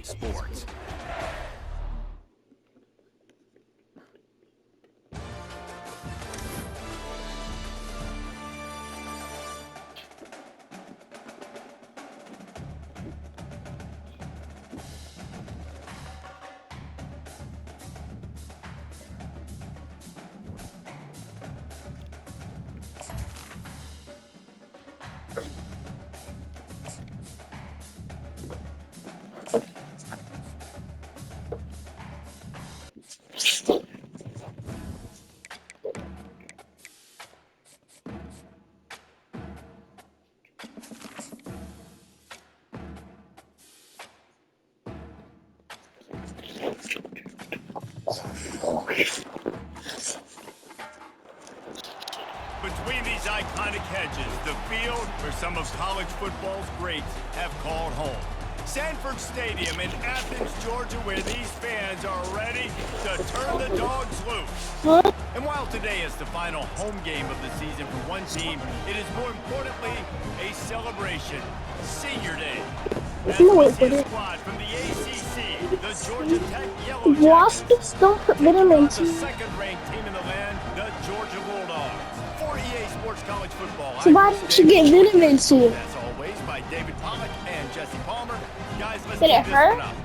sports. Between these iconic hedges, the field where some of college football's greats have called home. Sanford Stadium in Athens, Georgia, where these fans are ready to turn the dogs loose. And while today is the final home game of the season for one team, it is more importantly a celebration. Senior Day. As we see a squad from the ACC, the Georgia Tech Yellow Jackets, the second-ranked team in the land, the Georgia Bulldogs. For EA Sports College Football, So why didn't you get vitamins to it? as always, by David Pollack and Jesse Palmer. Guys, let's Did it keep this hurt? one up.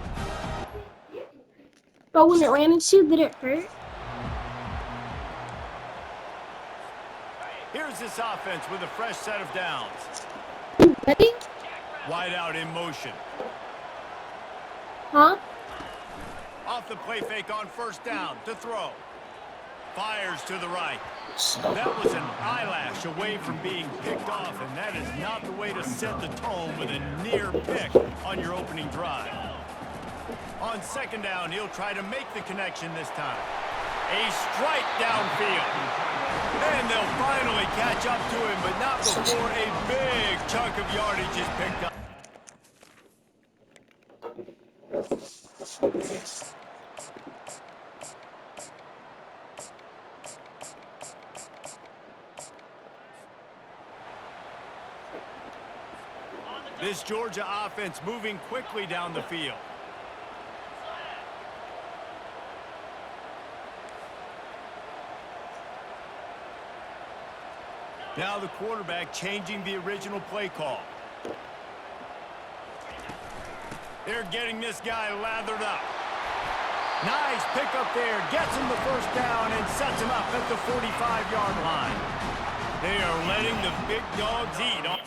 But when it ran into you, did it hurt? Here's this offense with a fresh set of downs. You ready? Wide out in motion. Huh? Off the play fake on first down to throw. Fires to the right. That was an eyelash away from being picked off, and that is not the way to set the tone with a near pick on your opening drive. On second down, he'll try to make the connection this time. A strike downfield. And they'll finally catch up to him, but not before a big chunk of yardage is picked up. This Georgia offense moving quickly down the field. Now the quarterback changing the original play call. They're getting this guy lathered up. Nice pickup there. Gets him the first down and sets him up at the 45-yard line. They are letting the big dogs eat.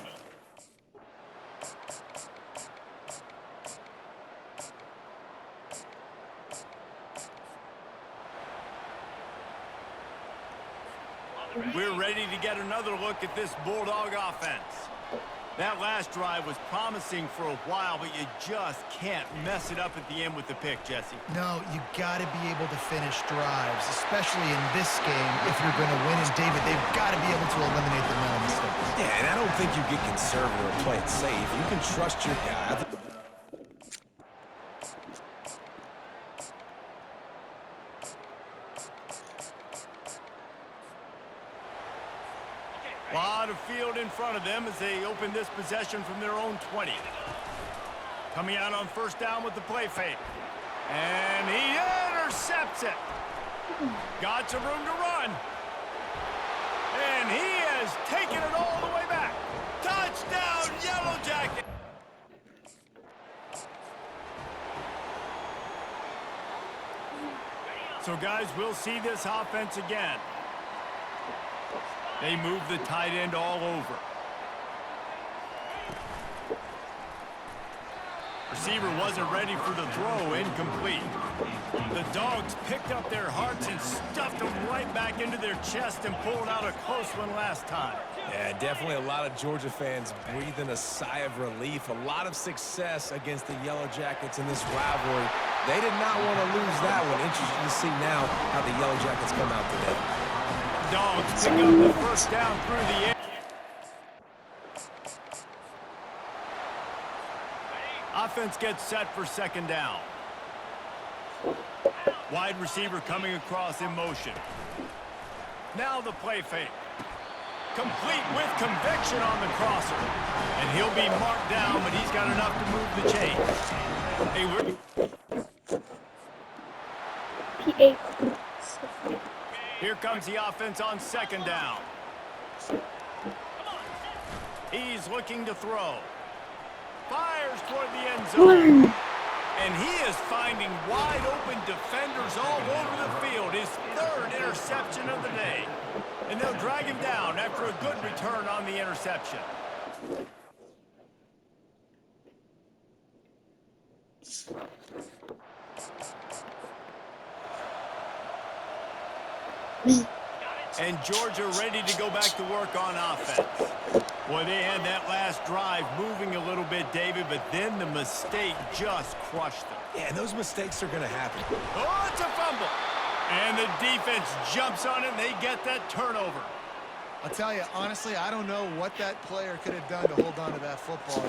We're ready to get another look at this Bulldog offense. That last drive was promising for a while, but you just can't mess it up at the end with the pick, Jesse. No, you got to be able to finish drives, especially in this game if you're going to win. And David, they've got to be able to eliminate the mental mistakes. Yeah, and I don't think you get conservative or play it safe. You can trust your guy. A lot of field in front of them as they open this possession from their own 20. Coming out on first down with the play fake. And he intercepts it. Got some room to run. And he has taken it all the way back. Touchdown, Yellow Jacket. So, guys, we'll see this offense again. They move the tight end all over. Receiver wasn't ready for the throw, incomplete. The Dogs picked up their hearts and stuffed them right back into their chest and pulled out a close one last time. Yeah, definitely a lot of Georgia fans breathing a sigh of relief. A lot of success against the Yellow Jackets in this rivalry. They did not want to lose that one. Interesting to see now how the Yellow Jackets come out today. Dogs pick up the first down through the air. Offense gets set for second down. Wide receiver coming across in motion. Now the play fake. Complete with conviction on the crosser. And he'll be marked down, but he's got enough to move the chains. Hey, we're P.A. Here comes the offense on second down. He's looking to throw. Fires toward the end zone. And he is finding wide open defenders all over the field. His third interception of the day. And they'll drag him down after a good return on the interception. And Georgia ready to go back to work on offense. Boy, they had that last drive moving a little bit, David, but then the mistake just crushed them. Yeah, those mistakes are going to happen. Oh, it's a fumble. And the defense jumps on it, and they get that turnover. I'll tell you, honestly, I don't know what that player could have done to hold on to that football.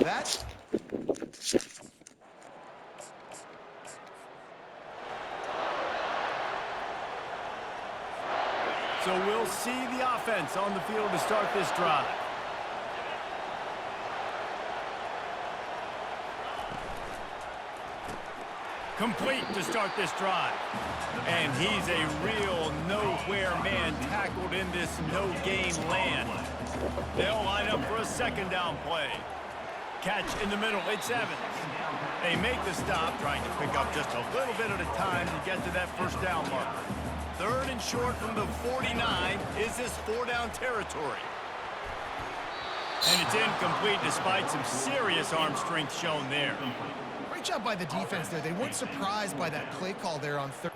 So we'll see the offense on the field to start this drive. Complete to start this drive. And he's a real nowhere man tackled in this no-gain land. They'll line up for a second down play. Catch in the middle, it's Evans. They make the stop, trying to pick up just a little bit at a time to get to that first down marker. Third and short from the 49. Is this four-down territory? And it's incomplete despite some serious arm strength shown there. Great job by the defense there. They weren't surprised by that play call there on third.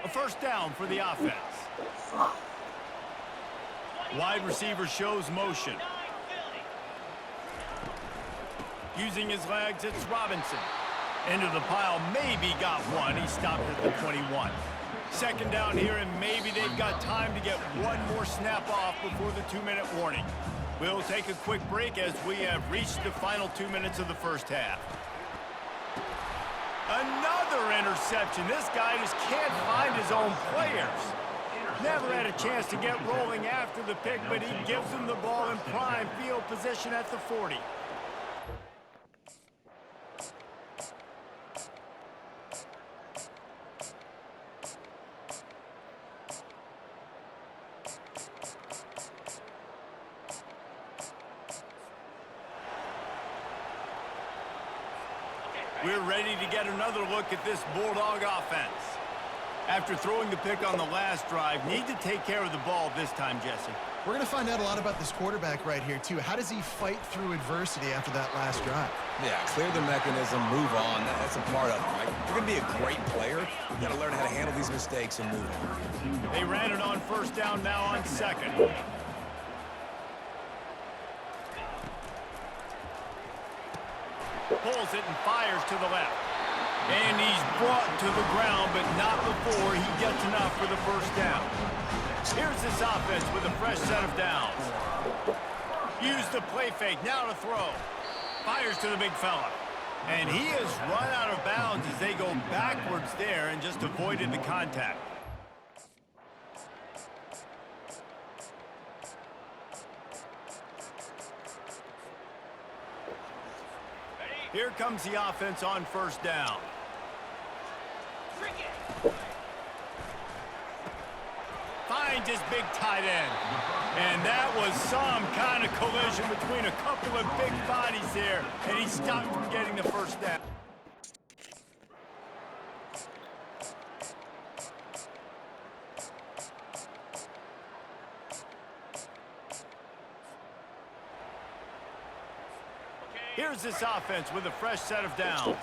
A first down for the offense. Wide receiver shows motion. Using his legs, it's Robinson. Into the pile, maybe got one. He stopped at the 21. Second down here, and maybe they've got time to get one more snap off before the 2-minute warning. We'll take a quick break as we have reached the final 2 minutes of the first half. Another interception. This guy just can't find his own players. Never had a chance to get rolling after the pick, but he gives them the ball in prime field position at the 40. We're ready to get another look at this Bulldog offense. After throwing the pick on the last drive, need to take care of the ball this time, Jesse. We're going to find out a lot about this quarterback right here, too. How does he fight through adversity after that last drive? Yeah, clear the mechanism, move on. That's a part of it, right? If you're going to be a great player, you got to learn how to handle these mistakes and move on. They ran it on first down, now on second. Pulls it and fires to the left. And he's brought to the ground, but not before he gets enough for the first down. Here's this offense with a fresh set of downs. Use the play fake, now to throw. Fires to the big fella. And he has run out of bounds as they go backwards there and just avoided the contact. Here comes the offense on first down. Finds his big tight end. And that was some kind of collision between a couple of big bodies there. And he stopped from getting the first down. Here's this offense with a fresh set of downs.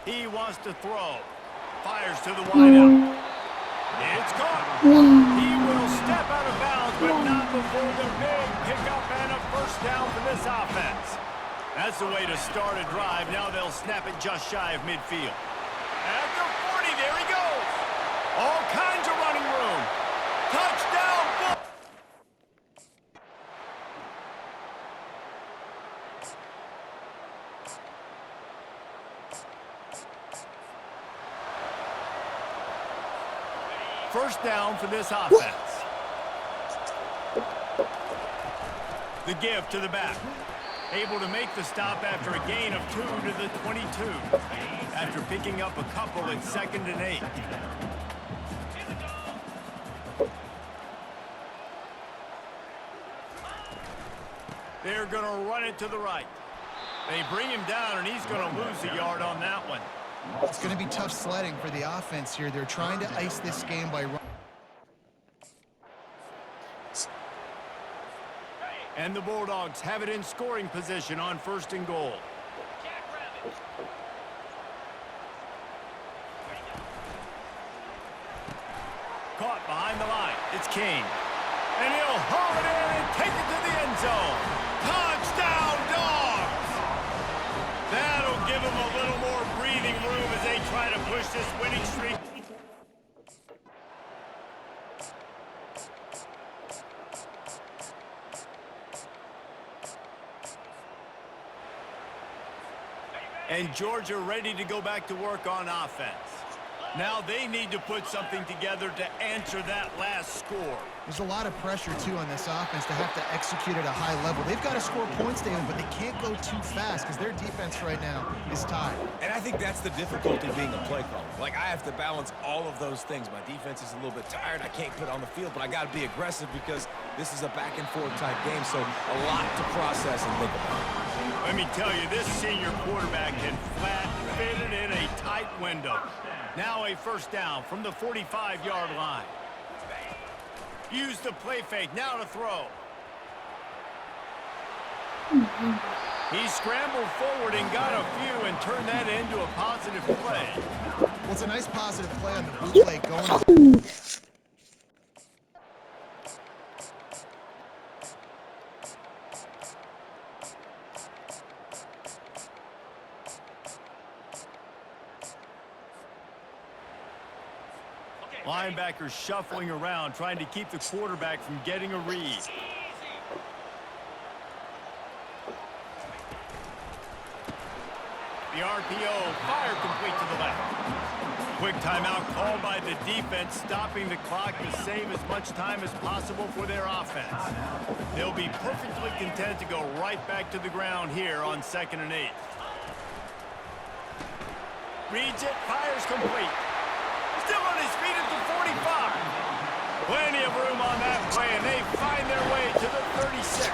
He wants to throw. Fires to the wideout. It's caught. He will step out of bounds, but not before the big pickup and a first down for this offense. That's the way to start a drive. Now they'll snap it just shy of midfield. At the 40, there he goes. All kinds of running room. Touchdown, Bull. first down for this offense. The give to the back. Able to make the stop after a gain of 2 to the 22. After picking up a couple at 2nd and 8. They're going to run it to the right. They bring him down, and he's going to lose a yard on that one. It's going to be tough sledding for the offense here. They're trying to ice this game by running. And the Bulldogs have it in scoring position on 1st and goal. Caught behind the line. It's Kane. And he'll haul it in and take it to the end zone. Touchdown, Dogs! That'll give them a little more breathing room as they try to push this winning streak. And Georgia ready to go back to work on offense. Now they need to put something together to answer that last score. There's a lot of pressure, too, on this offense to have to execute at a high level. They've got to score points, David, but they can't go too fast because their defense right now is tied. And I think that's the difficulty being a play caller. Like, I have to balance all of those things. My defense is a little bit tired. I can't put on the field, but I got to be aggressive because this is a back-and-forth type game, so a lot to process and think about. Let me tell you, this senior quarterback can flat fit it in a tight window. Now a first down from the 45-yard line. Use the play fake, now to throw. He scrambled forward and got a few and turned that into a positive play. Well, it's a nice positive play on the bootleg going. Linebackers shuffling around, trying to keep the quarterback from getting a read. The RPO, fire complete to the left. Quick timeout called by the defense, stopping the clock to save as much time as possible for their offense. They'll be perfectly content to go right back to the ground here on 2nd and 8. Reads it, fires complete. Still on his feet at the 45. Plenty of room on that play, and they find their way to the 36.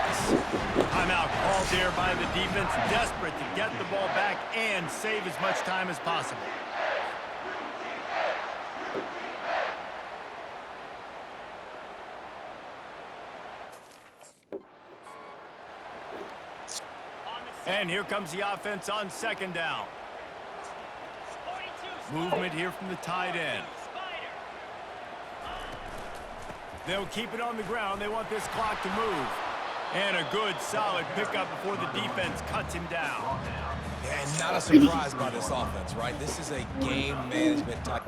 Timeout called here by the defense, desperate to get the ball back and save as much time as possible. And here comes the offense on 2nd down. Movement here from the tight end. They'll keep it on the ground. They want this clock to move. And a good, solid pickup before the defense cuts him down. And not a surprise by this offense, right? This is a game management type.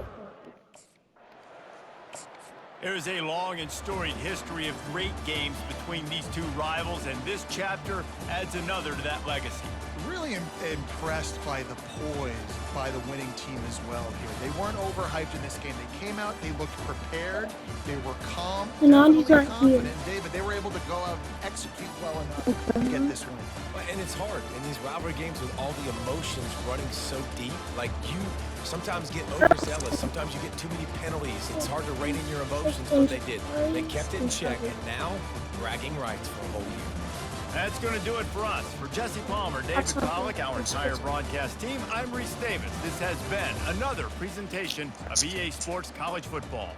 There's a long and storied history of great games between these two rivals, and this chapter adds another to that legacy. Really impressed by the poise by the winning team as well here. They weren't overhyped in this game. They came out, they looked prepared, they were calm, And Andy's not confident. here. David, they were able to go out and execute well enough to get this win. And it's hard in these rivalry games with all the emotions running so deep. Like, you sometimes get overzealous. Sometimes you get too many penalties. It's hard to rein in your emotions, but they did. They kept it in check, and now bragging rights for a whole year. That's going to do it for us. For Jesse Palmer, David Pollack, our entire broadcast team, I'm Reese Davis. This has been another presentation of EA Sports College Football.